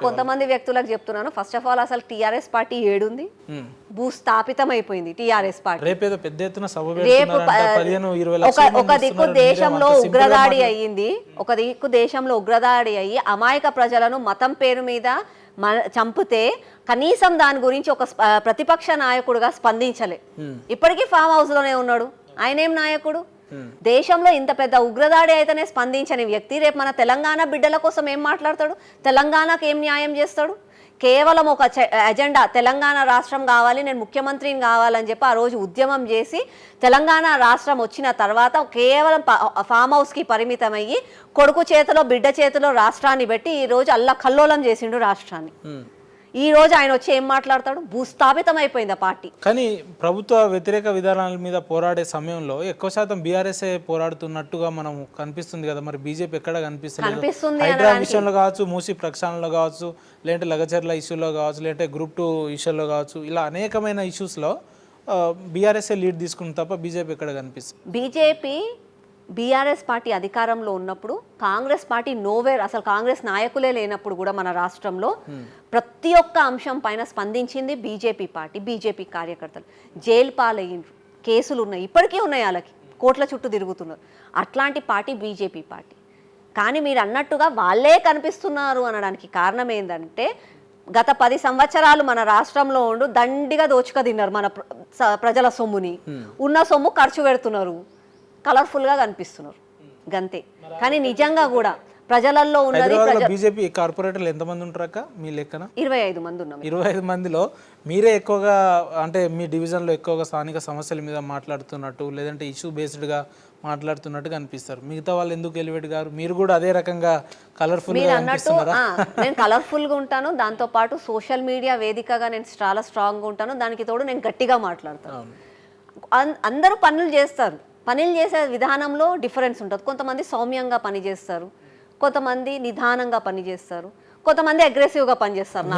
కొంతమంది వ్యక్తులకు చెప్తున్నాను. ఫస్ట్ ఆఫ్ ఆల్ అసలు టీఆర్ఎస్ పార్టీ ఏడుంది, భూస్థాపితం అయిపోయింది టీఆర్ఎస్ పార్టీ. రేపు పెద్ద ఎత్తున సభ రేపు ఒక దిక్కు దేశంలో ఉగ్రదాడి అయ్యింది, ఒక దిక్కు దేశంలో ఉగ్రదాడి అయ్యి అమాయక ప్రజలను మతం పేరు మీద చంపితే కనీసం దాని గురించి ఒక ప్రతిపక్ష నాయకుడుగా స్పందించలే. ఇప్పటికీ ఫామ్ హౌస్ లోనే ఉన్నాడు. ఆయన ఏం నాయకుడు? దేశంలో ఇంత పెద్ద ఉగ్రదాడి అయితేనే స్పందించని వ్యక్తి రేపు మన తెలంగాణ బిడ్డల కోసం ఏం మాట్లాడతాడు? తెలంగాణకు ఏం న్యాయం చేస్తాడు? కేవలం ఒక ఎజెండా, తెలంగాణ రాష్ట్రం కావాలి, నేను ముఖ్యమంత్రిని కావాలని చెప్పి ఆ రోజు ఉద్యమం చేసి తెలంగాణ రాష్ట్రం వచ్చిన తర్వాత కేవలం ఫామ్ హౌస్కి పరిమితమయ్యి కొడుకు చేతిలో బిడ్డ చేతిలో రాష్ట్రాన్ని పెట్టి ఈరోజు అల్లకల్లోలం చేసిండు రాష్ట్రాన్ని. ఈ రోజు ఆయన వచ్చి ఏం మాట్లాడతాడు? భూస్థాపితం అయిపోయింది ఆ పార్టీ. కానీ ప్రభుత్వ వ్యతిరేక విధానాల మీద పోరాడే సమయంలో ఎక్కువ శాతం బీఆర్ఎస్ఏ పోరాడుతున్నట్టుగా మనం కనిపిస్తుంది కదా, మరి బీజేపీ ఎక్కడ కనిపిస్తుంది? హైడ్రా విషయంలో కావచ్చు, మూసీ ప్రక్షాళనలో కావచ్చు, లేదంటే లగచర్ల ఇష్యూలో కావచ్చు, లేదంటే గ్రూప్ 2 ఇష్యూలో కావచ్చు, ఇలా అనేకమైన ఇష్యూస్లో బీఆర్ఎస్ఏ లీడ్ తీసుకున్న తప్ప బీజేపీ ఎక్కడ కనిపిస్తుంది? బీఆర్ఎస్ పార్టీ అధికారంలో ఉన్నప్పుడు కాంగ్రెస్ పార్టీ నోవేర్, అసలు కాంగ్రెస్ నాయకులే లేనప్పుడు కూడా మన రాష్ట్రంలో ప్రతి ఒక్క అంశం పైన స్పందించింది బీజేపీ పార్టీ. బీజేపీ కార్యకర్తలు జైలు పాలయ్యిండ్రు, కేసులు ఉన్నాయి, ఇప్పటికీ ఉన్నాయి, వాళ్ళకి కోట్ల చుట్టూ తిరుగుతున్నారు. అట్లాంటి పార్టీ బీజేపీ పార్టీ. కానీ మీరు అన్నట్టుగా వాళ్ళే కనిపిస్తున్నారు అనడానికి కారణం ఏంటంటే గత 10 సంవత్సరాలు మన రాష్ట్రంలో ఉండు దండిగా దోచుక తిన్నారు మన ప్రజల సొమ్ముని. ఉన్న సొమ్ము ఖర్చు పెడుతున్నారు, కలర్ఫుల్గా కనిపిస్తున్నారు గంతే. కానీ నిజంగా కూడా ప్రజలలో ఉన్నది. బీజేపీ కార్పొరేటర్లు ఎంతమంది ఉంటారక్క మీ లెక్కన? 25 మంది ఉన్నాం. 25 మందిలో మీరే ఎక్కువగా, అంటే మీ డివిజన్లో ఎక్కువగా స్థానిక సమస్యల మీద మాట్లాడుతున్నట్టు, లేదంటే ఇష్యూ బేస్డ్గా మాట్లాడుతున్నట్టుగా అనిపిస్తారు. మిగతా వాళ్ళు ఎందుకు ఎలివేట్ గారు? మీరు కూడా అదే రకంగా కలర్ఫుల్ నేను కలర్ఫుల్గా ఉంటాను. దాంతోపాటు సోషల్ మీడియా వేదికగా నేను చాలా స్ట్రాంగ్గా ఉంటాను. దానికి తోడు నేను గట్టిగా మాట్లాడతాను. అందరూ పనులు చేస్తారు, పనులు చేసే విధానంలో డిఫరెన్స్ ఉంటుంది. కొంతమంది సౌమ్యంగా పనిచేస్తారు, కొంతమంది నిదానంగా పనిచేస్తారు, కొంతమంది అగ్రెసివ్గా పనిచేస్తారు.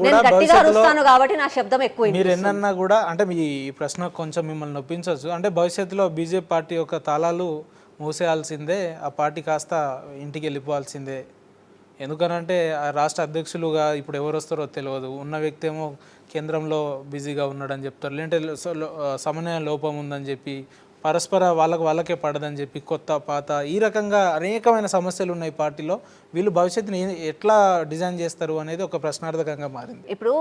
నేను గట్టిగా అరుస్తాను కాబట్టి నా శబ్దం ఎక్కువ. మీరు ఎన్నన్నా కూడా, అంటే మీ ప్రశ్న కొంచెం మిమ్మల్ని నొప్పించవచ్చు, అంటే భవిష్యత్తులో బీజేపీ పార్టీ యొక్క తాళాలు మూసేయాల్సిందే, ఆ పార్టీ కాస్త ఇంటికి వెళ్ళిపోవాల్సిందే. ఎందుకనంటే ఆ రాష్ట్ర అధ్యక్షులుగా ఇప్పుడు ఎవరు వస్తారో తెలియదు, ఉన్న వ్యక్తి ఏమో కేంద్రంలో బిజీగా ఉన్నాడని చెప్తారు, లేదంటే సమన్వయ లోపం ఉందని చెప్పి, పరస్పర వాళ్ళకే పడదని చెప్పి, కొత్త పాత ఈ రకంగా అనేకమైన సమస్యలు ఉన్నాయి పార్టీలో. వీళ్ళు భవిష్యత్తుని ఎట్లా డిజైన్ చేస్తారు అనేది ఒక ప్రశ్నార్థకంగా మారింది. ఇప్పుడు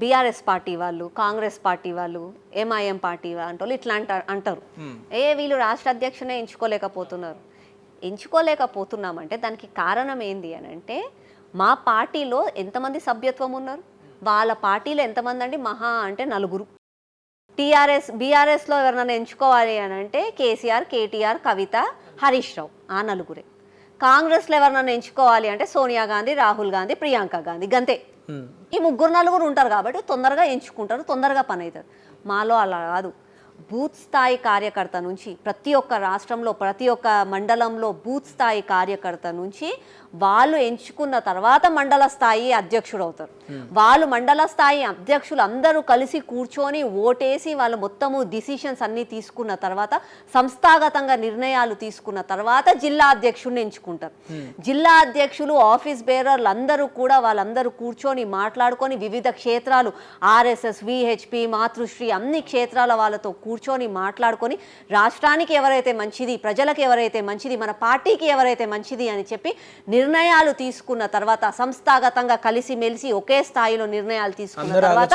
బీఆర్ఎస్ పార్టీ వాళ్ళు, కాంగ్రెస్ పార్టీ వాళ్ళు, ఎంఐఎం పార్టీ వాళ్ళు ఇట్లా అంటారు, వీళ్ళు రాష్ట్ర అధ్యక్షునే ఎంచుకోలేకపోతున్నామంటే దానికి కారణం ఏంది అని అంటే, మా పార్టీలో ఎంతమంది సభ్యత్వం ఉన్నారు, వాళ్ళ పార్టీలో ఎంతమంది అండి? మహా అంటే 4. బీఆర్ఎస్లో ఎవరినైనా ఎంచుకోవాలి అని అంటే కేసీఆర్, కేటీఆర్, కవిత, హరీష్ రావు, ఆ 4. కాంగ్రెస్లో ఎవరినైనా ఎంచుకోవాలి అంటే సోనియా గాంధీ, రాహుల్ గాంధీ, ప్రియాంక గాంధీ, గంతే. ఈ 3-4 ఉంటారు కాబట్టి తొందరగా ఎంచుకుంటారు, తొందరగా పని అవుతుంది. మాలో అలా కాదు. బూత్ స్థాయి కార్యకర్త నుంచి ప్రతి ఒక్క రాష్ట్రంలో, ప్రతి ఒక్క మండలంలో బూత్ స్థాయి కార్యకర్త నుంచి వాళ్ళు ఎంచుకున్న తర్వాత మండల స్థాయి అధ్యక్షుడు అవుతారు. వాళ్ళు మండల స్థాయి అధ్యక్షులు అందరూ కలిసి కూర్చొని ఓటేసి వాళ్ళు మొత్తము డిసిషన్స్ అన్నీ తీసుకున్న తర్వాత, సంస్థాగతంగా నిర్ణయాలు తీసుకున్న తర్వాత జిల్లా అధ్యక్షుడిని ఎంచుకుంటారు. జిల్లా అధ్యక్షులు, ఆఫీస్ బేరర్లు అందరూ కూడా వాళ్ళందరూ కూర్చొని మాట్లాడుకొని వివిధ క్షేత్రాలు, ఆర్ఎస్ఎస్, విహెచ్పి, మాతృశ్రీ అన్ని క్షేత్రాల వాళ్ళతో కూర్చొని మాట్లాడుకొని రాష్ట్రానికి ఎవరైతే మంచిది, ప్రజలకు ఎవరైతే మంచిది, మన పార్టీకి ఎవరైతే మంచిది అని చెప్పి నిర్ణయాలు తీసుకున్న తర్వాత, సంస్థాగతంగా కలిసిమెలిసి ఒకే స్థాయిలో నిర్ణయాలు తీసుకున్న తర్వాత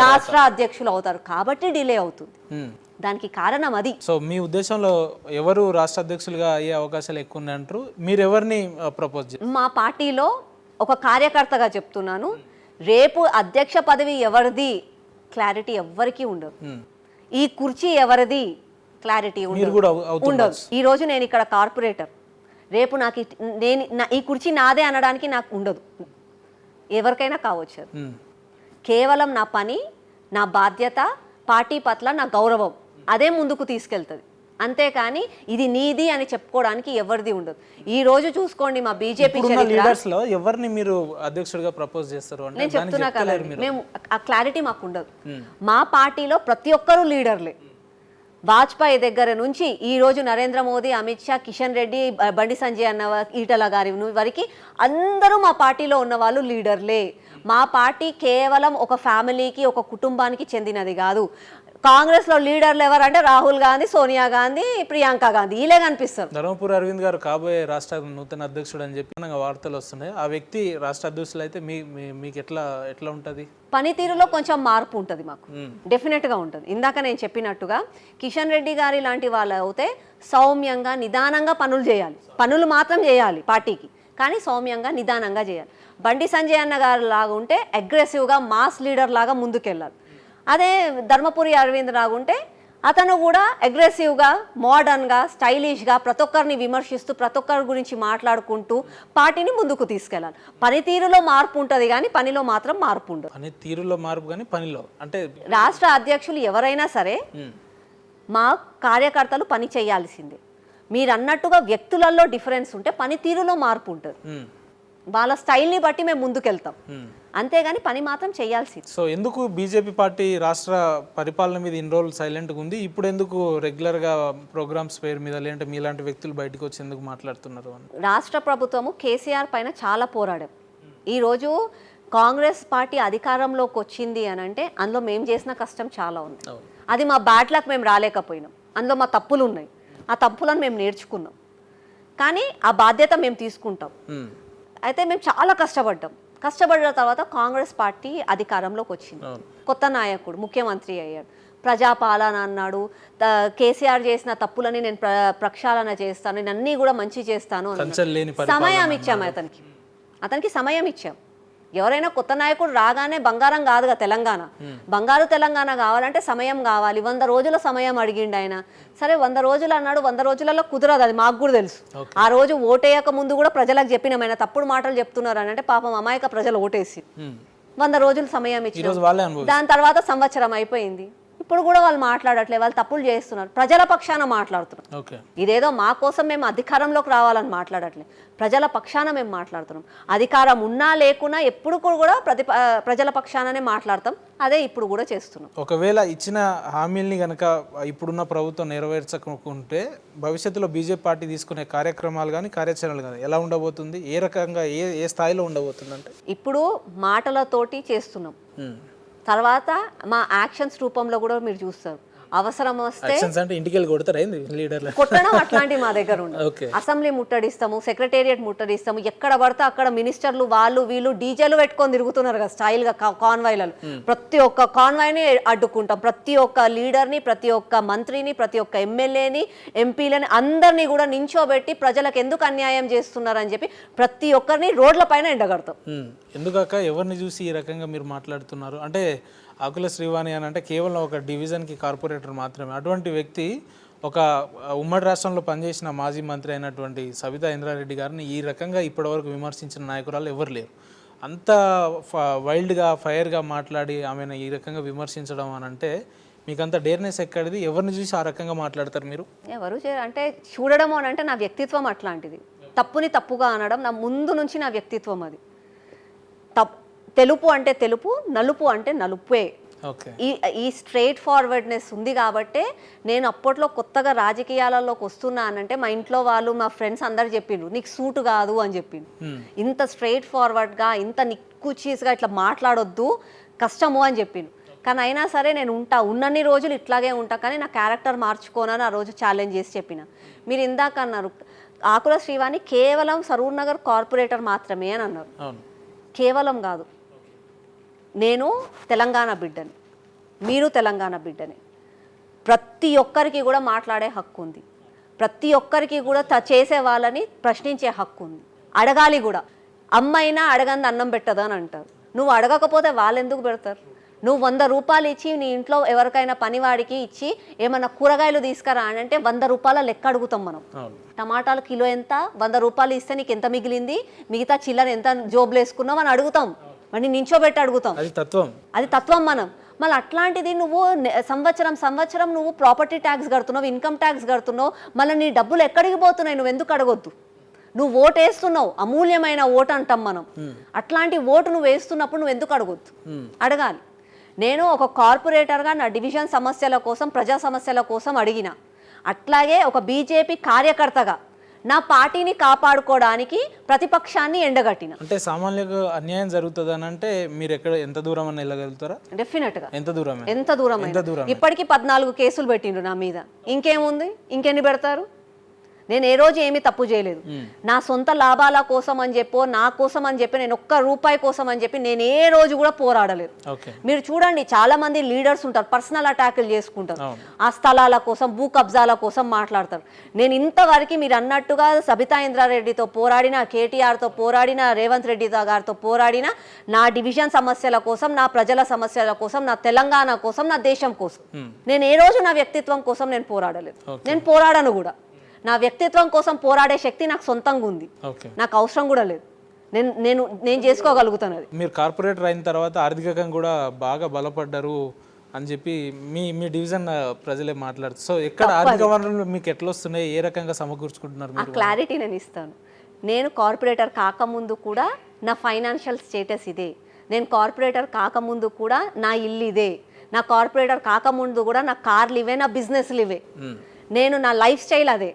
రాష్ట్ర అధ్యక్షులు అవుతారు. కాబట్టి డిలే అవుతుంది. దానికి కారణం అది. సో మీ ఉద్దేశంలో ఎవరు రాష్ట్ర అధ్యక్షులుగా అయ్యే అవకాశాలు ఎక్కువ ఉన్నాయంటారు? మీరు ఎవరిని ప్రపోజ్ చేస్తారు? మా పార్టీలో ఒక కార్యకర్తగా చెప్తున్నాను, రేపు అధ్యక్ష పదవి ఎవరిది క్లారిటీ ఎవ్వరికీ ఉండదు. ఈ కుర్చీ ఎవరిది క్లారిటీ ఉండదు. ఈ రోజు నేను ఇక్కడ కార్పొరేటర్, రేపు నాకు ఈ కుర్చీ నాదే అనడానికి నాకు ఉండదు. ఎవరికైనా కావచ్చు. కేవలం నా పని, నా బాధ్యత, పార్టీ పట్ల నా గౌరవం అదే ముందుకు తీసుకెళ్తుంది. అంతేకాని ఇది నీది అని చెప్పుకోవడానికి ఎవరిది ఉండదు. ఈ రోజు చూసుకోండి మా బీజేపీ లీడర్స్లో ఎవరిని మీరు అధ్యక్షుడిగా ప్రపోజ్ చేస్తారు అంటే నేను చెప్తున్నా కదా, మేము ఆ క్లారిటీ మాకు ఉండదు. మా పార్టీలో ప్రతి ఒక్కరూ లీడర్లే. వాజ్పేయి దగ్గర నుంచి ఈ రోజు నరేంద్ర మోదీ, అమిత్ షా, కిషన్ రెడ్డి, బండి సంజయ్ అన్న ఈటల గారి వరకు అందరూ మా పార్టీలో ఉన్న వాళ్ళు లీడర్లే. మా పార్టీ కేవలం ఒక ఫ్యామిలీకి, ఒక కుటుంబానికి చెందినది కాదు. కాంగ్రెస్లో లీడర్లు ఎవరంటే రాహుల్ గాంధీ, సోనియా గాంధీ, ప్రియాంక గాంధీ వీళ్ళే కనిపిస్తారు. ధర్మపురి అరవింద్ గారు కాబోయే రాష్ట్ర నూతన అధ్యక్షుడు అని చెప్పి నాకు వార్తలు వస్తున్నాయి. ఆ వ్యక్తి రాష్ట్ర అధ్యక్షులు అయితే మీకు ఎట్లా ఉంటుంది? పనితీరులో కొంచెం మార్పు ఉంటుంది మాకు, డెఫినెట్గా ఉంటుంది. ఇందాక నేను చెప్పినట్టుగా కిషన్ రెడ్డి గారి లాంటి వాళ్ళు అయితే సౌమ్యంగా నిదానంగా పనులు చేయాలి. పనులు మాత్రం చేయాలి పార్టీకి, కానీ సౌమ్యంగా నిదానంగా చేయాలి. బండి సంజయ్ అన్న గారు లాగా ఉంటే అగ్రెసివ్గా మాస్ లీడర్ లాగా ముందుకెళ్ళాలి. అదే ధర్మపురి అరవింద్ లాగుంటే అతను కూడా అగ్రెసివ్గా, మోడర్న్గా, స్టైలిష్గా ప్రతి ఒక్కరిని విమర్శిస్తూ ప్రతి ఒక్కరి గురించి మాట్లాడుకుంటూ పార్టీని ముందుకు తీసుకెళ్ళాలి. పనితీరులో మార్పు ఉంటుంది కానీ పనిలో మాత్రం మార్పు ఉండదు. పనితీరులో మార్పు కానీ పనిలో అంటే రాష్ట్ర అధ్యక్షులు ఎవరైనా సరే మా కార్యకర్తలు పని చేయాల్సిందే. మీరు అన్నట్టుగా వ్యక్తులలో డిఫరెన్స్ ఉంటే పనితీరులో మార్పు ఉంటుంది. వాళ్ళ స్టైల్ని బట్టి మేము ముందుకెళ్తాం, అంతేగాని పని మాత్రం చేయాల్సింది. సో ఎందుకు బీజేపీ పార్టీ రాష్ట్ర పరిపాలన మీద ఇన్ని రోజులు సైలెంట్గా ఉంది? ఇప్పుడు ఎందుకు రెగ్యులర్గా ప్రోగ్రామ్స్ పేరు మీద లేదంటే మీలాంటి వ్యక్తులు బయటకు వచ్చి ఎందుకు మాట్లాడుతున్నారు అని? రాష్ట్ర ప్రభుత్వము కేసీఆర్ పైన చాలా పోరాడాం. ఈరోజు కాంగ్రెస్ పార్టీ అధికారంలోకి వచ్చింది అని అంటే అందులో మేము చేసిన కష్టం చాలా ఉంది. అది మా బ్యాడ్ లక్, మేము రాలేకపోయినాం. అందులో మా తప్పులు ఉన్నాయి, ఆ తప్పులను మేము నేర్చుకున్నాం, కానీ ఆ బాధ్యత మేము తీసుకుంటాం. అయితే మేము చాలా కష్టపడిన తర్వాత కాంగ్రెస్ పార్టీ అధికారంలోకి వచ్చింది. కొత్త నాయకుడు ముఖ్యమంత్రి అయ్యాడు, ప్రజాపాలన అన్నాడు. కేసీఆర్ చేసిన తప్పులని నేను ప్రక్షాళన చేస్తాను, నేను అన్నీ కూడా మంచి చేస్తాను. సమయం ఇచ్చాము అతనికి సమయం ఇచ్చాం. ఎవరైనా కొత్త నాయకుడు రాగానే బంగారం కాదుగా తెలంగాణ. బంగారు తెలంగాణ కావాలంటే సమయం కావాలి. 100 రోజుల సమయం అడిగిండు ఆయన. సరే 100 రోజులు అన్నాడు, 100 రోజులలో కుదరదు, అది మాకు కూడా తెలుసు. ఆ రోజు ఓటేయక ముందు కూడా ప్రజలకు చెప్పినామైనా తప్పుడు మాటలు చెప్తున్నారు అని అంటే పాపం అమాయక ప్రజలు ఓటేసి 100 రోజులు సమయం ఇచ్చారు. దాని తర్వాత సంవత్సరం అయిపోయింది, ఇప్పుడు కూడా వాళ్ళు మాట్లాడట్లేదు, వాళ్ళు తప్పులు చేస్తున్నారు. ప్రజల పక్షాన మాట్లాడుతున్నారు. ఇదేదో మా కోసం మేము అధికారంలోకి రావాలని మాట్లాడట్లేదు, ప్రజల పక్షాన మేము మాట్లాడుతున్నాం. అధికారం ఉన్నా లేకున్నా ఎప్పుడు కూడా ప్రజల పక్షాననే మాట్లాడతాం. అదే ఇప్పుడు కూడా చేస్తున్నాం. ఒకవేళ ఇచ్చిన హామీల్ని కనుక ఇప్పుడున్న ప్రభుత్వం నెరవేర్చకుంటే భవిష్యత్తులో బీజేపీ పార్టీ తీసుకునే కార్యక్రమాలు కానీ కార్యాచరణలు కానీ ఎలా ఉండబోతుంది? ఏ రకంగా ఏ స్థాయిలో ఉండబోతుంది? అంటే ఇప్పుడు మాటలతోటి చేస్తున్నాం, తర్వాత మా యాక్షన్స్ రూపంలో కూడా మీరు చూస్తారు. అవసరం వస్తే కొట్టడం అట్లాంటివి మా దగ్గర ఉండదు. అసెంబ్లీ ముట్టడిస్తాము, సెక్రటేరియట్ ముట్టడిస్తాము. ఎక్కడ పడితే అక్కడ మినిస్టర్లు వాళ్ళు వీళ్ళు డీజేలు పెట్టుకొని తిరుగుతున్నారు కదా స్టైల్ గా కాన్వాయ్లలో. ప్రతి ఒక్క కాన్వాయ్ని అడ్డుకుంటాం. ప్రతి ఒక్క లీడర్ని, ప్రతి ఒక్క మంత్రిని, ప్రతి ఒక్క ఎమ్మెల్యేని, ఎంపీలని అందరినీ కూడా నించోబెట్టి ప్రజలకు ఎందుకు అన్యాయం చేస్తున్నారని చెప్పి ప్రతి ఒక్కరిని రోడ్ల పైన ఎండగడతాం. ఎందుకాక ఎవరిని చూసి ఈ రకంగా మీరు మాట్లాడుతున్నారు? అంటే ఆకుల శ్రీవాణి అని అంటే కేవలం ఒక డివిజన్కి కార్పొరేటర్ మాత్రమే. అటువంటి వ్యక్తి ఒక ఉమ్మడి రాష్ట్రంలో పనిచేసిన మాజీ మంత్రి అయినటువంటి సబితా ఇంద్రారెడ్డి గారిని ఈ రకంగా ఇప్పటివరకు విమర్శించిన నాయకురాలు ఎవరు లేరు. అంత వైల్డ్గా ఫైర్గా మాట్లాడి ఆమెను ఈ రకంగా విమర్శించడం అని అంటే మీకంత డేర్నెస్ ఎక్కడిది? ఎవరిని చూసి ఆ రకంగా మాట్లాడతారు మీరు? ఎవరు అంటే చూడడం అని అంటే నా వ్యక్తిత్వం అట్లాంటిది. తప్పుని తప్పుగా అనడం నా ముందు నుంచి నా వ్యక్తిత్వం. అది తెలుపు అంటే తెలుపు, నలుపు అంటే నలుపే. ఈ స్ట్రైట్ ఫార్వర్డ్నెస్ ఉంది కాబట్టే నేను అప్పట్లో కొత్తగా రాజకీయాలలోకి వస్తున్నానంటే మా ఇంట్లో వాళ్ళు, మా ఫ్రెండ్స్ అందరు చెప్పిండ్రు నీకు సూట్ కాదు అని చెప్పిండు. ఇంత స్ట్రైట్ ఫార్వర్డ్గా, ఇంత నిక్కుచీస్గా ఇట్లా మాట్లాడొద్దు, కష్టము అని చెప్పిండు. కానీ అయినా సరే నేను ఉన్నన్ని రోజులు ఇట్లాగే ఉంటా, కానీ నా క్యారెక్టర్ మార్చుకోనని ఆ రోజు ఛాలెంజ్ చేసి చెప్పిన. మీరు ఇందాక అన్నారు ఆకుల శ్రీవాణి కేవలం సరూర్ నగర్ కార్పొరేటర్ మాత్రమే అని అన్నారు. కేవలం కాదు, నేను తెలంగాణ బిడ్డని, మీరు తెలంగాణ బిడ్డని. ప్రతి ఒక్కరికి కూడా మాట్లాడే హక్కు ఉంది, ప్రతి ఒక్కరికి కూడా చేసే వాళ్ళని ప్రశ్నించే హక్కు ఉంది, అడగాలి కూడా. అమ్మైనా అడగంది అన్నం పెట్టదు అని అంటారు. నువ్వు అడగకపోతే వాళ్ళు ఎందుకు పెడతారు? నువ్వు 100 రూపాయలు ఇచ్చి నీ ఇంట్లో ఎవరికైనా పనివాడికి ఇచ్చి ఏమన్నా కూరగాయలు తీసుకురా అని అంటే 100 రూపాయల లెక్క అడుగుతాం మనం. టమాటాలు కిలో ఎంత, 100 రూపాయలు ఇస్తే నీకు ఎంత మిగిలింది, మిగతా చిల్లర ఎంత జోబులు వేసుకున్నావు అని అడుగుతాం. మరి నించోబెట్టి అడుగుతాం. అది తత్వం మనం. మళ్ళీ అట్లాంటిది నువ్వు సంవత్సరం నువ్వు ప్రాపర్టీ ట్యాక్స్ కడుతున్నావు, ఇన్కమ్ ట్యాక్స్ కడుతున్నావు, మళ్ళీ నీ డబ్బులు ఎక్కడికి పోతున్నాయి? నువ్వు ఎందుకు అడగొద్దు? నువ్వు ఓటు వేస్తున్నావు, అమూల్యమైన ఓటు అంటాం మనం. అట్లాంటి ఓటు నువ్వు వేస్తున్నప్పుడు నువ్వు ఎందుకు అడగొద్దు? అడగాలి. నేను ఒక కార్పొరేటర్గా నా డివిజన్ సమస్యల కోసం, ప్రజా సమస్యల కోసం అడిగిన. అట్లాగే ఒక బీజేపీ కార్యకర్తగా నా పార్టీని కాపాడుకోవడానికి ప్రతిపక్షాన్ని ఎండగట్టిన. అంటే సామాన్యులకు అన్యాయం జరుగుతుంది అని అంటే మీరు ఎంత దూరం అని వెళ్ళగలుగుతారా? డెఫినెట్గా ఎంత దూరం? ఎంత దూరం? ఇప్పటికీ 14 కేసులు పెట్టిండ్రు నా మీద. ఇంకేముంది, ఇంకెన్ని పెడతారు? నేను ఏ రోజు ఏమీ తప్పు చేయలేదు. నా సొంత లాభాల కోసం అని చెప్పో, నా కోసం అని చెప్పి, నేను ఒక్క రూపాయి కోసం అని చెప్పి నేను ఏ రోజు కూడా పోరాడలేదు. మీరు చూడండి, చాలా మంది లీడర్స్ ఉంటారు, పర్సనల్ అటాకులు చేసుకుంటారు, ఆ స్థలాల కోసం, భూ కబ్జాల కోసం మాట్లాడతారు. నేను ఇంతవరకు మీరు అన్నట్టుగా సబితా ఇంద్రారెడ్డితో పోరాడిన, కేటీఆర్తో పోరాడిన, రేవంత్ రెడ్డి గారితో పోరాడిన, నా డివిజన్ సమస్యల కోసం, నా ప్రజల సమస్యల కోసం, నా తెలంగాణ కోసం, నా దేశం కోసం. నేను ఏ రోజు నా వ్యక్తిత్వం కోసం నేను పోరాడలేదు. నేను పోరాడను కూడా. నా వ్యక్తిత్వం కోసం పోరాడే శక్తి నాకు సొంతంగా ఉంది. నాకు అవసరం కూడా లేదు. నేను చేసుకోగలుగుతాను. అది మీరు కార్పొరేటర్ అయిన తర్వాత ఆర్థికంగా కూడా బాగా బలపడ్డారు అని చెప్పి మీ డివిజన్ ప్రజలే మాట్లాడుతారు. సో ఎక్కడ ఆర్థిక వనరులు మీకు ఎట్లా వస్తున్నాయి, ఏ రకంగా సమకూర్చుకుంటున్నారు? ఆ క్లారిటీ నేను ఇస్తాను. నేను కార్పొరేటర్ కాకముందు కూడా నా ఫైనాన్షియల్ స్టేటస్ ఇదే. నేను కార్పొరేటర్ కాకముందు కూడా నా ఇల్లు ఇదే. నా కార్పొరేటర్ కాకముందు కూడా నా కార్లు ఇవే, నా బిజినెస్లు ఇవే. నేను నా లైఫ్ స్టైల్ అదే.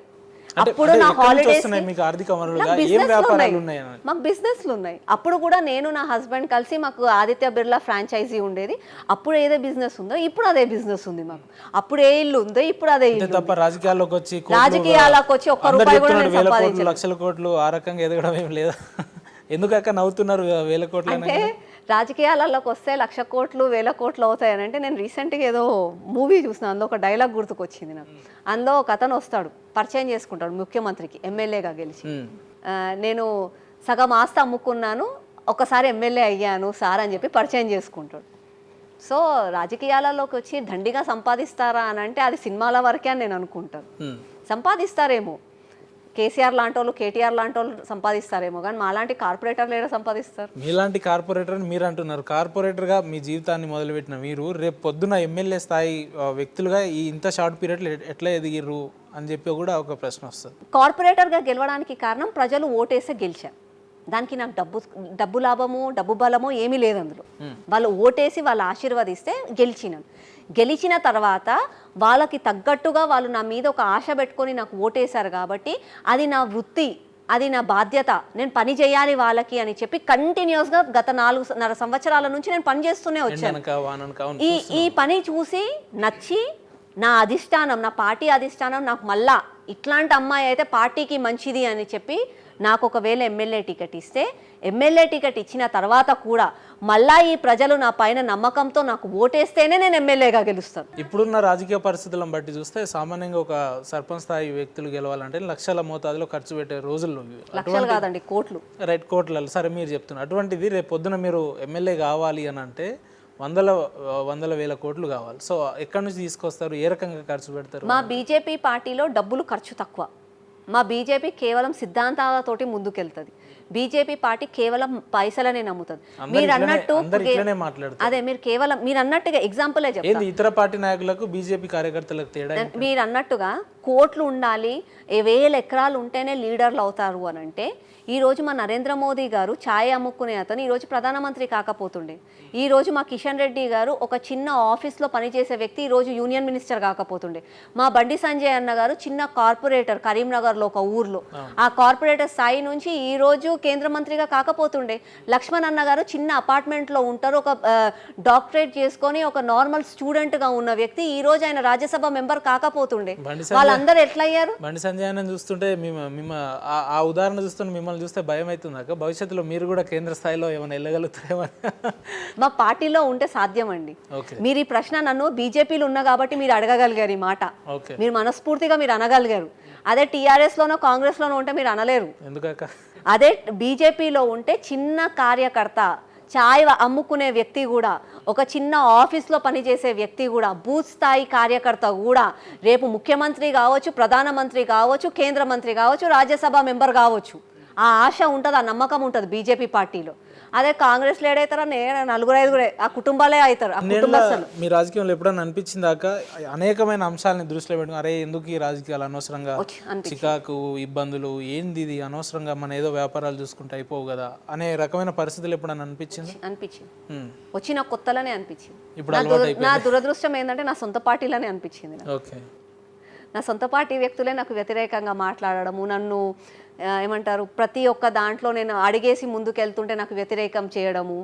అప్పుడు నా హాలిడేస్ మాకు బిజినెస్లు ఉన్నాయి. అప్పుడు కూడా నేను నా హస్బెండ్ కలిసి మాకు ఆదిత్య బిర్లా ఫ్రాంచైజీ ఉండేది. అప్పుడు ఏదే బిజినెస్ ఉందో ఇప్పుడు అదే బిజినెస్ ఉంది మాకు. అప్పుడు ఏ ఇల్లు ఉందో ఇప్పుడు అదే ఇల్లు. రాజకీయాల్లోకి వచ్చి ఒక్క రూపాయి కూడా నేను సంపాదించలేదు. లక్షల కోట్లు ఆ రకంగా ఎదగడం ఏం లేదా? ఎందుకక్క నవ్వుతున్నారు? వేల కోట్లు అంటే రాజకీయాలలోకి వస్తే 1,00,000 కోట్లు 1,000 కోట్లు అవుతాయనంటే, నేను రీసెంట్గా ఏదో మూవీ చూసిన, అందులో ఒక డైలాగ్ గుర్తుకొచ్చింది నాకు. అందులో ఒక అతను వస్తాడు, పరిచయం చేసుకుంటాడు ముఖ్యమంత్రికి, ఎమ్మెల్యేగా గెలిచి. నేను సగం ఆస్తి అమ్ముకున్నాను, ఒకసారి ఎమ్మెల్యే అయ్యాను సార్ అని చెప్పి పరిచయం చేసుకుంటాడు. సో రాజకీయాలలోకి వచ్చి దండిగా సంపాదిస్తారా అని అంటే అది సినిమాల వరకే అని నేను అనుకుంటాను. సంపాదిస్తారేమో, కేసీఆర్ లాంటి వాళ్ళు, కేటీఆర్ లాంటి వాళ్ళు సంపాదిస్తారేమో, కానీ మాలాంటి కార్పొరేటర్లు ఏదో సంపాదిస్తారు. మీలాంటి కార్పొరేటర్ అని మీరు అంటున్నారు. కార్పొరేటర్గా మీ జీవితాన్ని మొదలుపెట్టిన మీరు రేపు పొద్దున ఎమ్మెల్యే స్థాయి వ్యక్తులుగా ఈ ఇంత షార్ట్ పీరియడ్లో ఎట్లా ఎదిగిర్రు అని చెప్పి కూడా ఒక ప్రశ్న వస్తుంది. కార్పొరేటర్గా గెలవడానికి కారణం ప్రజలు ఓటేస్తే గెలిచారు. దానికి నాకు డబ్బు లాభము, డబ్బు బలమో ఏమీ లేదు అందులో. వాళ్ళు ఓటేసి వాళ్ళు ఆశీర్వదిస్తే గెలిచిన తర్వాత వాళ్ళకి తగ్గట్టుగా వాళ్ళు నా మీద ఒక ఆశ పెట్టుకొని నాకు ఓటేశారు కాబట్టి అది నా వృత్తి, అది నా బాధ్యత, నేను పని చేయాలి వాళ్ళకి అని చెప్పి కంటిన్యూస్గా గత 4.5 సంవత్సరాల నుంచి నేను పని చేస్తూనే వచ్చాను. ఈ పని చూసి నచ్చి నా అధిష్టానం, నా పార్టీ అధిష్టానం నాకు మళ్ళా ఇట్లాంటి అమ్మాయి అయితే పార్టీకి మంచిది అని చెప్పి నాకు ఒకవేళ ఎమ్మెల్యే టికెట్ ఇస్తే, ఎమ్మెల్యే టికెట్ ఇచ్చిన తర్వాత కూడా మళ్ళా ఈ ప్రజలు నా పైన నమ్మకంతో నాకు ఓటేస్తేనే నేను ఎమ్మెల్యేగా గెలుస్తాను. ఇప్పుడున్న రాజకీయ పరిస్థితులను బట్టి చూస్తే సామాన్యంగా ఒక సర్పంచ్ స్థాయి వ్యక్తులు గెలవాలంటే లక్షల మోతాదులో ఖర్చు పెట్టే రోజుల్లో, లక్షలు కాదండి కోట్లు. రైట్, కోట్లలో. సరే మీరు చెప్తున్నారు. అటువంటిది రేపు పొద్దున మీరు ఎమ్మెల్యే కావాలి అని అంటే వందల వేల కోట్లు కావాలి. సో ఎక్కడి నుంచి తీసుకొస్తారు, ఏ రకంగా ఖర్చు పెడతారు? మా బీజేపీ పార్టీలో డబ్బులు ఖర్చు తక్కువ. మా బీజేపీ కేవలం సిద్ధాంతాలతోటి ముందుకెళ్తుంది. బీజేపీ పార్టీ కేవలం పైసలనే నమ్ముతుంది. మీరు అన్నట్టు అదే మీరు అన్నట్టుగా ఎగ్జాంపులే చెప్తాను. ఇతర పార్టీ నాయకులకు బీజేపీ కార్యకర్తలకు తేడా, మీరు అన్నట్టుగా కోట్లు ఉండాలి, 1000 ఎకరాలు ఉంటేనే లీడర్లు అవుతారు అని అంటే, ఈరోజు మా నరేంద్ర మోదీ గారు ఛాయ్ అమ్ముకునే అతను ఈరోజు ప్రధానమంత్రి కాకపోతుండే. ఈరోజు మా కిషన్ రెడ్డి గారు ఒక చిన్న ఆఫీస్లో పనిచేసే వ్యక్తి ఈరోజు యూనియన్ మినిస్టర్ కాకపోతుండే. మా బండి సంజయ్ అన్న గారు చిన్న కార్పొరేటర్ కరీంనగర్లో ఒక ఊర్లో, ఆ కార్పొరేటర్ స్థాయి నుంచి ఈరోజు కేంద్ర మంత్రిగా కాకపోతుండే. లక్ష్మణ్ అన్న గారు చిన్న అపార్ట్మెంట్లో ఉంటారు, ఒక డాక్టరేట్ చేసుకొని ఒక నార్మల్ స్టూడెంట్గా ఉన్న వ్యక్తి ఈరోజు ఆయన రాజ్యసభ మెంబర్ కాకపోతుండే. వాళ్ళందరూ ఎట్లయ్యారు? బండి సంజయ్ అన్న చూస్తుంటే ఆ ఉదాహరణ చూస్తుంటే మిమ్మల్ని చూస్తే భయం అవుతుంది. భవిష్యత్తులో మీరు కూడా కేంద్ర స్థాయిలో ఏమైనా వెళ్ళగలుగుతారేమో? మా పార్టీలో ఉంటే సాధ్యం అండి. మీరు ఈ ప్రశ్న నన్ను బీజేపీలో ఉన్నా కాబట్టి మీరు అడగగలిగారు ఈ మాట, మీరు మనస్ఫూర్తిగా మీరు అనగలిగారు. అదే టీఆర్ఎస్ లోనో కాంగ్రెస్ లోనో ఉంటే మీరు అనలేరు. ఎందుకక్క? అదే బీజేపీలో ఉంటే చిన్న కార్యకర్త, ఛాయ్ అమ్ముకునే వ్యక్తి కూడా, ఒక చిన్న ఆఫీస్లో పనిచేసే వ్యక్తి కూడా, బూత్ స్థాయి కార్యకర్త కూడా రేపు ముఖ్యమంత్రి కావచ్చు, ప్రధానమంత్రి కావచ్చు, కేంద్ర మంత్రి కావచ్చు, రాజ్యసభ మెంబర్ కావచ్చు. ఆ ఆశ ఉంటుంది, ఆ నమ్మకం ఉంటుంది బీజేపీ పార్టీలో. అదే కాంగ్రెస్ ఏడైతారా నేను నలుగురు ఐదుగురే ఆ కుటుంబాలే అవుతారు ఆ కుటుంబస్తులు. మీ రాజకీయంలో ఎప్పుడైనా అనిపించింది దాకా అనేకమైన అంశాలని దృష్టిలో పెట్టుకుని అరే ఎందుకు ఈ రాజకీయాలు అనవసరంగా చికాకు ఇబ్బందులు ఏంది ఇది అనవసరంగా మన ఏదో వ్యాపారాలు చూసుకుంటే అయిపోవు కదా అనే రకమైన పరిస్థితులు ఎప్పుడైనా అనిపించింది వచ్చిన కొత్తలోనే అనిపించింది. ఇప్పుడు నా దురదృష్టం ఏంటంటే నా సొంత పార్టీలోనే అనిపించింది. ఓకే, నా సొంత పార్టీ వ్యక్తులే నాకు వ్యతిరేకంగా మాట్లాడడము, నన్ను ఏమంటారు ప్రతి ఒక్క దాంట్లో నేను అడిగేసి ముందుకెళ్తుంటే నాకు వ్యతిరేకం చేయడము,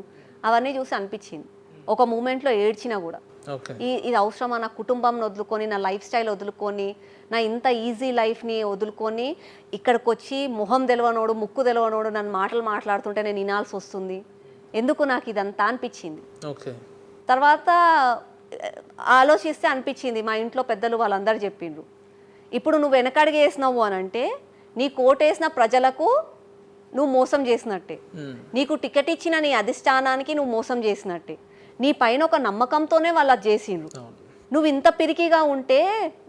అవన్నీ చూసి అనిపించింది. ఒక మూమెంట్లో ఏడ్చినా కూడా ఇది అవసరమా, నా కుటుంబంని వదులుకొని నా లైఫ్ స్టైల్ వదులుకొని నా ఇంత ఈజీ లైఫ్ని వదులుకొని ఇక్కడికి వచ్చి మొహం తెలవనోడు ముక్కు తెలవనోడు నన్ను మాటలు మాట్లాడుతుంటే నేను వినాల్సి వస్తుంది, ఎందుకు నాకు ఇదంతా అనిపించింది. తర్వాత ఆలోచిస్తే అనిపించింది మా ఇంట్లో పెద్దలు వాళ్ళందరూ చెప్పిండ్రు, ఇప్పుడు నువ్వు వెనకడిగి వేసినావు అని అంటే నీ కోటేసిన ప్రజలకు నువ్వు మోసం చేసినట్టే, నీకు టికెట్ ఇచ్చిన నీ అధిష్టానానికి నువ్వు మోసం చేసినట్టే, నీ పైన ఒక నమ్మకంతోనే వాళ్ళు అది చేసిండ్రు. నువ్వు ఇంత పిరికిగా ఉంటే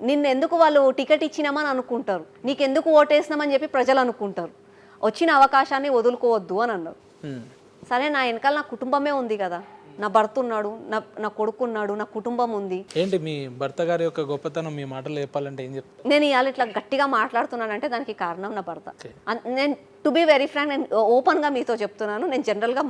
నిన్నెందుకు వాళ్ళు టికెట్ ఇచ్చినామని అనుకుంటారు, నీకెందుకు ఓటేసినామని చెప్పి ప్రజలు అనుకుంటారు, వచ్చిన అవకాశాన్ని వదులుకోవద్దు అని అన్నారు. సరే నా వెనకాల నా కుటుంబమే ఉంది కదా, నా భర్త ఉన్నాడు, నా కొడుకున్నాడు, నా కుటుంబం ఉంది. ఏంటి మీ భర్త గారి యొక్క గొప్పతనం మీ మాటలు చెప్పాలంటే ఏం చెప్తారు? నేను ఇవాళ ఇట్లా గట్టిగా మాట్లాడుతున్నానంటే దానికి కారణం నా భర్త. నేను టు బి వెరీ ఫ్రాంక్, నేను ఓపెన్గా మీతో చెప్తున్నాను, నేను జనరల్గా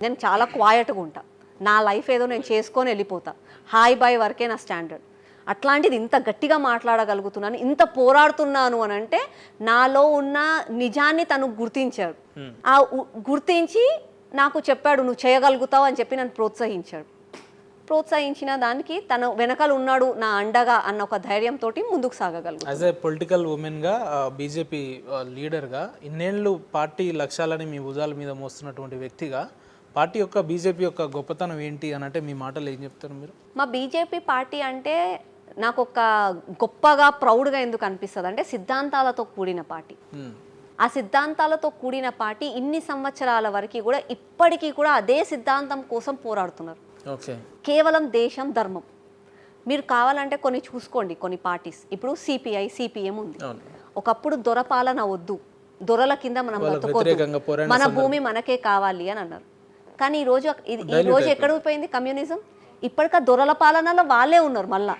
నేను చాలా క్వాయట్గా ఉంటా, నా లైఫ్ ఏదో నేను చేసుకొని వెళ్ళిపోతా, హాయ్ బాయ్ వరకే నా స్టాండర్డ్. అట్లాంటిది ఇంత గట్టిగా మాట్లాడగలుగుతున్నాను, ఇంత పోరాడుతున్నాను అని అంటే నాలో ఉన్న నిజాన్ని తను గుర్తించాడు. ఆ గుర్తించి నాకు చెప్పాడు నువ్వు చేయగలుగుతావు అని చెప్పి నన్ను ప్రోత్సహించిన దానికి తను వెనకాల ఉన్నాడు నా అండగా అన్న ఒక ధైర్యంతో ముందుకు సాగగలుగుతాను. యాజ్ ఏ పొలిటికల్ ఉమెన్గా బీజేపీ లీడర్గా ఇన్నేళ్ళు పార్టీ లక్ష్యాలని మీ భుజాల మీద మోస్తున్నటువంటి వ్యక్తిగా పార్టీ యొక్క బీజేపీ యొక్క గొప్పతనం ఏంటి అని అంటే మీ మాటలు ఏం చెప్తారు మీరు? మా బీజేపీ పార్టీ అంటే నాకు ఒక గొప్పగా ప్రౌడ్గా ఎందుకు అనిపిస్తుంది అంటే సిద్ధాంతాలతో కూడిన పార్టీ. ఆ సిద్ధాంతాలతో కూడిన పార్టీ ఇన్ని సంవత్సరాల వరకు కూడా ఇప్పటికీ కూడా అదే సిద్ధాంతం కోసం పోరాడుతున్నారు. కేవలం దేశం ధర్మం. మీరు కావాలంటే కొన్ని చూసుకోండి, కొన్ని పార్టీస్ ఇప్పుడు సిపిఐ సిపిఎం ఉంది. ఒకప్పుడు దొరపాలన వద్దు, దొరల కింద మనం బతకొద్దు, మన భూమి మనకే కావాలి అని అన్నారు. కానీ ఈ రోజు ఎక్కడ పోయింది కమ్యూనిజం? ఇప్పటికా దొరల పాలనలో వాళ్ళే ఉన్నారు. మళ్ళా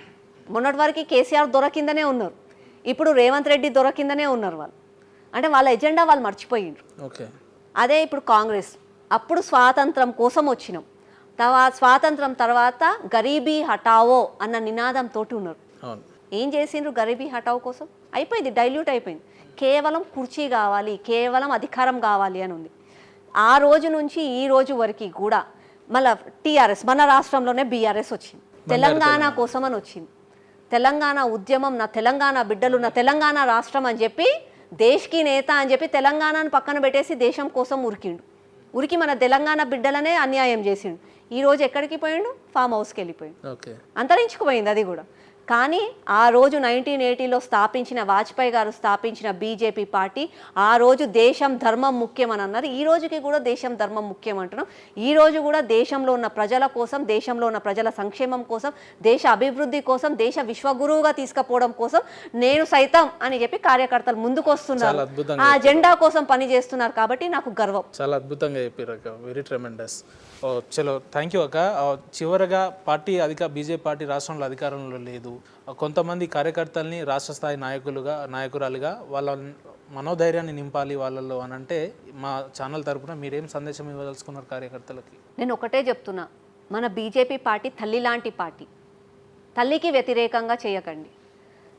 మొన్నటి వరకు కేసీఆర్ దొర కిందనే ఉన్నారు, ఇప్పుడు రేవంత్ రెడ్డి దొర కిందనే ఉన్నారు వాళ్ళు. అంటే వాళ్ళ ఎజెండా వాళ్ళు మర్చిపోయిండ్రు. అదే ఇప్పుడు కాంగ్రెస్, అప్పుడు స్వాతంత్రం కోసం వచ్చినాం, స్వాతంత్రం తర్వాత గరీబీ హటావో అన్న నినాదంతో ఉన్నారు. ఏం చేసిండ్రు గరీబీ హటావో కోసం? అయిపోయింది, డైల్యూట్ అయిపోయింది. కేవలం కుర్చీ కావాలి, కేవలం అధికారం కావాలి అని ఉంది. ఆ రోజు నుంచి ఈ రోజు వరకు కూడా మళ్ళీ టీఆర్ఎస్, మన రాష్ట్రంలోనే బీఆర్ఎస్ వచ్చింది, తెలంగాణ కోసం అని వచ్చింది. తెలంగాణ ఉద్యమం, నా తెలంగాణ బిడ్డలు, నా తెలంగాణ రాష్ట్రం అని చెప్పి దేశ్కి నేత అని చెప్పి తెలంగాణను పక్కన పెట్టేసి దేశం కోసం ఉరికి మన తెలంగాణ బిడ్డలనే అన్యాయం చేసిండు. ఈ రోజు ఎక్కడికి పోయిండు? ఫామ్ హౌస్కి వెళ్ళిపోయిండు, అంతరించుకుపోయింది అది కూడా. కానీ ఆ రోజు 1980లో స్థాపించిన వాజ్పేయి గారు స్థాపించిన బీజేపీ పార్టీ ఆ రోజు దేశం ధర్మం ముఖ్యం అని అన్నారు. ఈ రోజుకి కూడా దేశం ధర్మం ముఖ్యం అంటున్నాం. ఈ రోజు కూడా దేశంలో ఉన్న ప్రజల కోసం, దేశంలో ఉన్న ప్రజల సంక్షేమం కోసం, దేశ అభివృద్ధి కోసం, దేశ విశ్వగురువుగా తీసుకుపోవడం కోసం నేను సైతం అని చెప్పి కార్యకర్తలు ముందుకు వస్తున్నారు, ఆ అజెండా కోసం పని చేస్తున్నారు. కాబట్టి నాకు గర్వం. చాలా అద్భుతంగా చెప్పారు అక్క, వెరీ ట్రెమెండస్. చలో థ్యాంక్ యూ అక్క. చివరగా బీజేపీ పార్టీ రాష్ట్రంలో అధికారంలో లేదు, కొంతమంది కార్యకర్తల్ని రాష్ట్ర స్థాయి నాయకురాలుగా వాళ్ళ మనోధైర్యాన్ని నింపాలి వాళ్ళలో అని అంటే మా ఛానల్ తరపున మీరేం సందేశం ఇవ్వదలుచుకున్నారు కార్యకర్తలకి? నేను ఒకటే చెప్తున్నా, మన బీజేపీ పార్టీ తల్లి లాంటి పార్టీ. తల్లికి వ్యతిరేకంగా చేయకండి.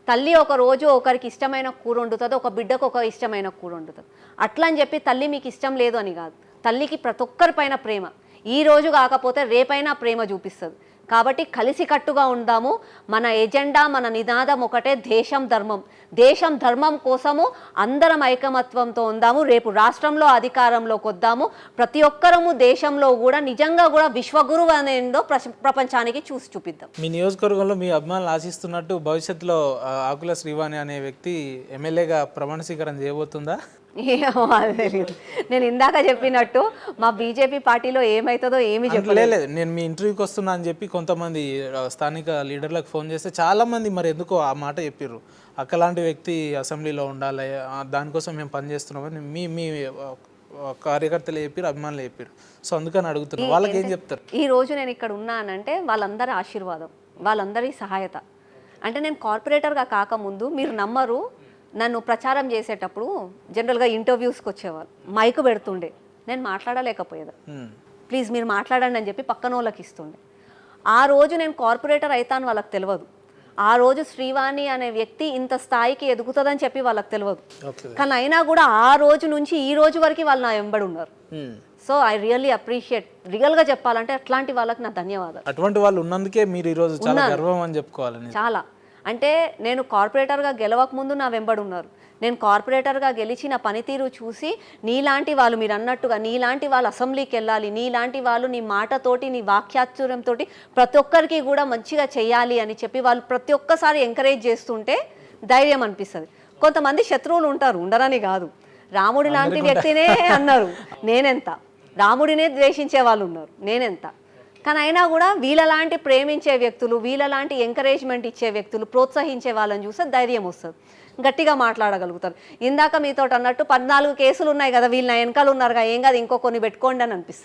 తల్లి ఒక రోజు ఒకరికి ఇష్టమైన కూర వండుతుంది, ఒక బిడ్డకు ఒక ఇష్టమైన కూర వండుతుంది. అట్లా అని చెప్పి తల్లి మీకు ఇష్టం లేదు అని కాదు, తల్లికి ప్రతి ఒక్కరిపైన ప్రేమ, ఈ రోజు కాకపోతే రేపైనా ప్రేమ చూపిస్తుంది. కాబట్టి కలిసికట్టుగా ఉందాము. మన ఎజెండా, మన నినాదం ఒకటే, దేశం ధర్మం. దేశం ధర్మం కోసము అందరం ఐకమత్యంతో ఉందాము. రేపు రాష్ట్రంలో అధికారంలోకి వద్దాము. ప్రతి ఒక్కరము దేశంలో కూడా నిజంగా కూడా విశ్వగురువు అనేదో ప్రపంచానికి చూపిద్దాం. మీ నియోజకవర్గంలో మీ అభిమానులు ఆశిస్తున్నట్టు భవిష్యత్తులో ఆకుల శ్రీవాణి అనే వ్యక్తి ఎమ్మెల్యేగా ప్రమాణ స్వీకారం చేయబోతుందా? తెలియదు. నేను ఇందాక చెప్పినట్టు మా బీజేపీ పార్టీలో ఏమవుతుందో ఏమి చెప్పలేదు. నేను మీ ఇంటర్వ్యూకి వస్తున్నా అని చెప్పి కొంతమంది స్థానిక లీడర్లకు ఫోన్ చేస్తే చాలా మంది మరి ఎందుకో ఆ మాట చెప్పారు, అక్కలాంటి వ్యక్తి అసెంబ్లీలో ఉండాలి, దానికోసం మేము పనిచేస్తున్నామని. మీ కార్యకర్తలు చెప్పారు, అభిమానులు చెప్పారు. సో అందుకని అడుగుతున్నారు, వాళ్ళకి ఏం చెప్తారు? ఈ రోజు నేను ఇక్కడ ఉన్నానంటే వాళ్ళందరి ఆశీర్వాదం, వాళ్ళందరి సహాయత. అంటే నేను కార్పొరేటర్గా కాకముందు మీరు నమ్మరు, నన్ను ప్రచారం చేసేటప్పుడు జనరల్గా ఇంటర్వ్యూస్కి వచ్చేవాళ్ళు, మైక్ పెడుతుండే, నేను మాట్లాడలేకపోయేది. ప్లీజ్ మీరు మాట్లాడండి అని చెప్పి పక్కన వాళ్ళకి ఇస్తుండే. ఆ రోజు నేను కార్పొరేటర్ అవుతాను వాళ్ళకి తెలియదు. ఆ రోజు శ్రీవాణి అనే వ్యక్తి ఇంత స్థాయికి ఎదుగుతుందని చెప్పి వాళ్ళకి తెలియదు. కానీ అయినా కూడా ఆ రోజు నుంచి ఈ రోజు వరకు వాళ్ళు నా వెంబడి ఉన్నారు. సో ఐ రియల్లీ అప్రిషియేట్, రియల్గా చెప్పాలంటే అట్లాంటి వాళ్ళకి నా ధన్యవాదాలు. అటువంటి వాళ్ళు ఉన్నందుకే మీరు ఈరోజు చాలా గర్వం అని చెప్పుకోవాలని. చాలా అంటే నేను కార్పొరేటర్గా గెలవక ముందు నా వెంబడి ఉన్నారు. నేను కార్పొరేటర్గా గెలిచి నా పనితీరు చూసి నీలాంటి వాళ్ళు, మీరు అన్నట్టుగా నీలాంటి వాళ్ళు అసెంబ్లీకి వెళ్ళాలి, నీలాంటి వాళ్ళు నీ మాటతోటి నీ వాక్యాచుర్యంతో ప్రతి ఒక్కరికి కూడా మంచిగా చేయాలి అని చెప్పి వాళ్ళు ప్రతి ఒక్కసారి ఎంకరేజ్ చేస్తుంటే ధైర్యం అనిపిస్తుంది. కొంతమంది శత్రువులు ఉంటారు, ఉండరని కాదు. రాముడి లాంటి వ్యక్తినే అన్నారు, నేనెంత. రాముడినే ద్వేషించే వాళ్ళు ఉన్నారు, నేనెంత. కానీ అయినా కూడా వీళ్ళలాంటి ప్రేమించే వ్యక్తులు, వీళ్ళలాంటి ఎంకరేజ్మెంట్ ఇచ్చే వ్యక్తులు, ప్రోత్సహించే వాళ్ళని చూస్తే ధైర్యం వస్తుంది, గట్టిగా మాట్లాడగలుగుతారు. ఇందాక మీతో అన్నట్టు 14 కేసులు ఉన్నాయి కదా, వీళ్ళ వెనకాల ఉన్నారుగా, ఏం కాదు ఇంకో కొన్ని పెట్టుకోండి అని అనిపిస్తుంది.